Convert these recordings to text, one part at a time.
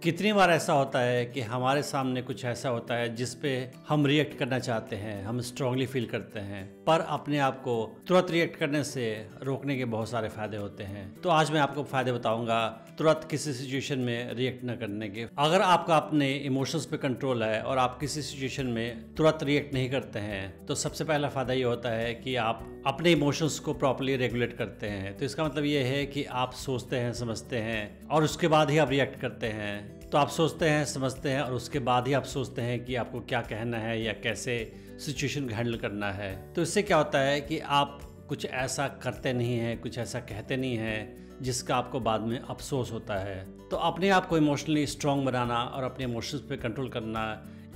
कितनी बार ऐसा होता है कि हमारे सामने कुछ ऐसा होता है जिस पे हम रिएक्ट करना चाहते हैं, हम स्ट्रांगली फील करते हैं, पर अपने आप को तुरंत रिएक्ट करने से रोकने के बहुत सारे फायदे होते हैं। तो आज मैं आपको फायदे बताऊंगा तुरंत किसी सिचुएशन में रिएक्ट न करने के। अगर आपका अपने इमोशंस पे कंट्रोल है और आप किसी सिचुएशन में तुरंत रिएक्ट नहीं करते हैं, तो सबसे पहला फायदा ये होता है कि आप अपने इमोशंस को प्रॉपर्ली रेगुलेट करते हैं। तो इसका मतलब ये है कि आप सोचते हैं, समझते हैं और उसके बाद ही आप रिएक्ट करते हैं। तो आप सोचते हैं, समझते हैं और उसके बाद ही आप सोचते हैं कि आपको क्या कहना है या कैसे सिचुएशन को हैंडल करना है। तो इससे क्या होता है कि आप कुछ ऐसा करते नहीं हैं, कुछ ऐसा कहते नहीं हैं जिसका आपको बाद में अफसोस होता है। तो अपने आप को इमोशनली स्ट्रांग बनाना और अपने इमोशंस पे कंट्रोल करना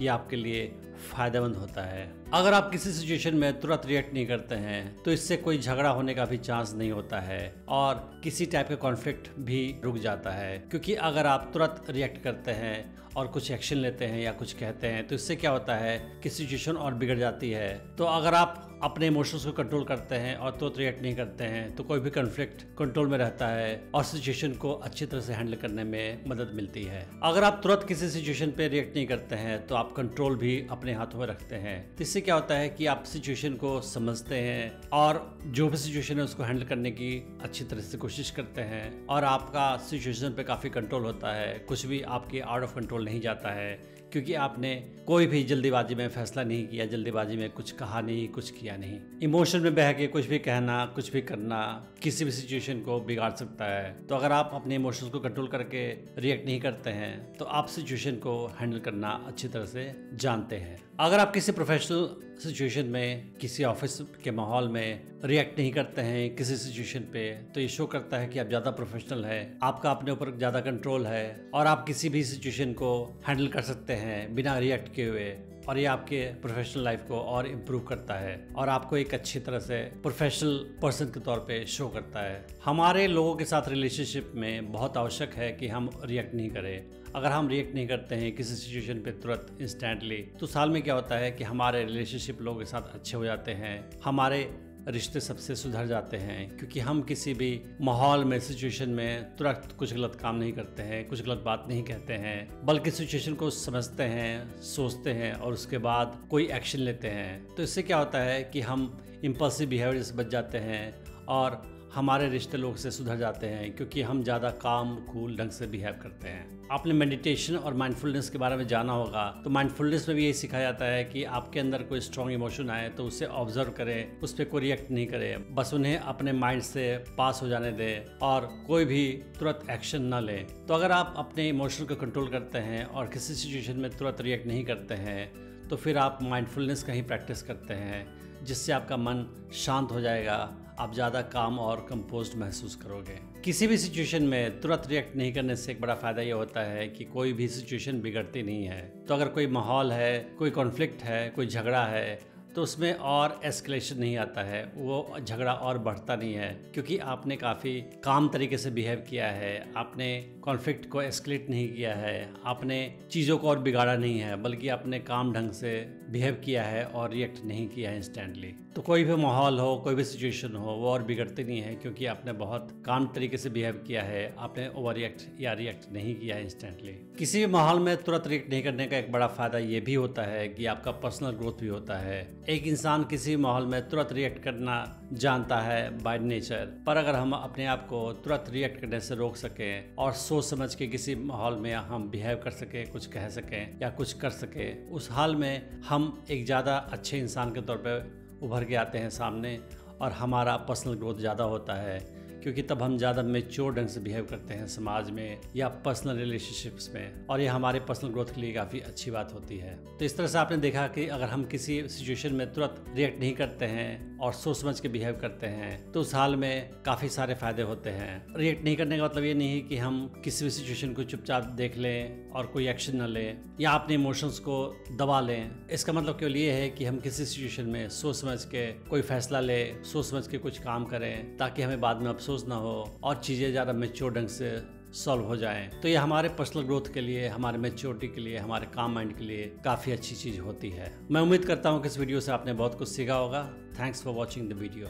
ये आपके लिए फ़ायदेमंद होता है। अगर आप किसी सिचुएशन में तुरंत रिएक्ट नहीं करते हैं तो इससे कोई झगड़ा होने का भी चांस नहीं होता है और किसी टाइप का कॉन्फ्लिक्ट भी रुक जाता है। क्योंकि अगर आप तुरंत रिएक्ट करते हैं और कुछ एक्शन लेते हैं या कुछ कहते हैं तो इससे क्या होता है कि सिचुएशन और बिगड़ जाती है। तो अगर आप अपने इमोशंस को कंट्रोल करते हैं और तुरंत रिएक्ट नहीं करते हैं तो कोई भी कॉन्फ्लिक्ट कंट्रोल में रहता है और सिचुएशन को अच्छी तरह से हैंडल करने में मदद मिलती है। अगर आप तुरंत किसी सिचुएशन पे रिएक्ट नहीं करते हैं तो आप कंट्रोल भी अपने हाथों में रखते हैं। तो इससे क्या होता है कि आप सिचुएशन को समझते हैं और जो भी सिचुएशन है उसको हैंडल करने की अच्छी तरह से कोशिश करते हैं और आपका सिचुएशन पे काफ़ी कंट्रोल होता है। कुछ भी आपके आउट ऑफ कंट्रोल नहीं जाता है क्योंकि आपने कोई भी जल्दीबाजी में फैसला नहीं किया, जल्दीबाजी में कुछ कहा नहीं, कुछ किया नहीं। इमोशन में बह के कुछ भी कहना, कुछ भी करना किसी भी सिचुएशन को बिगाड़ सकता है। तो अगर आप अपने इमोशंस को कंट्रोल करके रिएक्ट नहीं करते हैं तो आप सिचुएशन को हैंडल करना अच्छी तरह से जानते हैं। अगर आप किसी प्रोफेशनल सिचुएशन में, किसी ऑफिस के माहौल में रिएक्ट नहीं करते हैं किसी सिचुएशन पे, तो ये शो करता है कि आप ज़्यादा प्रोफेशनल है, आपका अपने ऊपर ज़्यादा कंट्रोल है और आप किसी भी सिचुएशन को हैंडल कर सकते हैं बिना रिएक्ट किए हुए। और ये आपके प्रोफेशनल लाइफ को और इम्प्रूव करता है और आपको एक अच्छी तरह से प्रोफेशनल पर्सन के तौर पे शो करता है। हमारे लोगों के साथ रिलेशनशिप में बहुत आवश्यक है कि हम रिएक्ट नहीं करें। अगर हम रिएक्ट नहीं करते हैं किसी सिचुएशन पे तुरंत इंस्टेंटली, तो साल में क्या होता है कि हमारे रिलेशनशिप लोगों के साथ अच्छे हो जाते हैं, हमारे रिश्ते सबसे सुधर जाते हैं। क्योंकि हम किसी भी माहौल में, सिचुएशन में तुरंत कुछ गलत काम नहीं करते हैं, कुछ गलत बात नहीं कहते हैं, बल्कि सिचुएशन को समझते हैं, सोचते हैं और उसके बाद कोई एक्शन लेते हैं। तो इससे क्या होता है कि हम इम्पल्सिव बिहेवियर से बच जाते हैं और हमारे रिश्ते लोग से सुधर जाते हैं क्योंकि हम ज़्यादा काम कूल ढंग से बिहेव करते हैं। आपने मेडिटेशन और माइंडफुलनेस के बारे में जाना होगा। तो माइंडफुलनेस में भी यही सिखाया जाता है कि आपके अंदर कोई स्ट्रॉन्ग इमोशन आए तो उसे ऑब्जर्व करें, उस पर कोई रिएक्ट नहीं करें, बस उन्हें अपने माइंड से पास हो जाने दें और कोई भी तुरंत एक्शन ना लें। तो अगर आप अपने इमोशन को कंट्रोल करते हैं और किसी सिचुएशन में तुरंत रिएक्ट नहीं करते हैं तो फिर आप माइंडफुलनेस का ही प्रैक्टिस करते हैं, जिससे आपका मन शांत हो जाएगा, आप ज़्यादा काम और कंपोज्ड महसूस करोगे। किसी भी सिचुएशन में तुरंत रिएक्ट नहीं करने से एक बड़ा फ़ायदा ये होता है कि कोई भी सिचुएशन बिगड़ती नहीं है। तो अगर कोई माहौल है, कोई कॉन्फ्लिक्ट है, कोई झगड़ा है, तो उसमें और एस्केलेशन नहीं आता है, वो झगड़ा और बढ़ता नहीं है क्योंकि आपने काफ़ी काम तरीके से बिहेव किया है, आपने कॉन्फ्लिक्ट को एस्केलेट नहीं किया है, आपने चीज़ों को और बिगाड़ा नहीं है, बल्कि आपने काम ढंग से बिहेव किया है और रिएक्ट नहीं किया है इंस्टेंटली। तो कोई भी माहौल हो, कोई भी सिचुएशन हो, वो और बिगड़ती नहीं है क्योंकि आपने बहुत काम तरीके से बिहेव किया है, आपने ओवर रिएक्ट या रिएक्ट नहीं किया है इंस्टेंटली। किसी भी माहौल में तुरंत रिएक्ट नहीं करने का एक बड़ा फ़ायदा ये भी होता है कि आपका पर्सनल ग्रोथ भी होता है। एक इंसान किसी माहौल में तुरंत रिएक्ट करना जानता है बाय नेचर, पर अगर हम अपने आप को तुरंत रिएक्ट करने से रोक सकें और सोच समझ के किसी माहौल में हम बिहेव कर सकें, कुछ कह सकें या कुछ कर सकें, उस हाल में हम एक ज़्यादा अच्छे इंसान के तौर पे उभर के आते हैं सामने और हमारा पर्सनल ग्रोथ ज़्यादा होता है क्योंकि तब हम ज़्यादा मैच्योर ढंग से बिहेव करते हैं समाज में या पर्सनल रिलेशनशिप्स में, और ये हमारे पर्सनल ग्रोथ के लिए काफ़ी अच्छी बात होती है। तो इस तरह से आपने देखा कि अगर हम किसी सिचुएशन में तुरंत रिएक्ट नहीं करते हैं और सोच समझ के बिहेव करते हैं तो उस हाल में काफ़ी सारे फायदे होते हैं। रिएक्ट नहीं करने का मतलब ये नहीं कि हम किसी भी सिचुएशन को चुपचाप देख लें और कोई एक्शन न लें या अपने इमोशंस को दबा लें। इसका मतलब केवल ये है कि हम किसी सिचुएशन में सोच समझ के कोई फैसला लें, सोच समझ के कुछ काम करें ताकि हमें बाद में अफसोस ना हो और चीज़ें ज़्यादा मैच्योर ढंग से सॉल्व हो जाएं। तो ये हमारे पर्सनल ग्रोथ के लिए, हमारे मैच्योरिटी के लिए, हमारे काम माइंड के लिए काफ़ी अच्छी चीज़ होती है। मैं उम्मीद करता हूँ कि इस वीडियो से आपने बहुत कुछ सीखा होगा। Thanks for watching the video.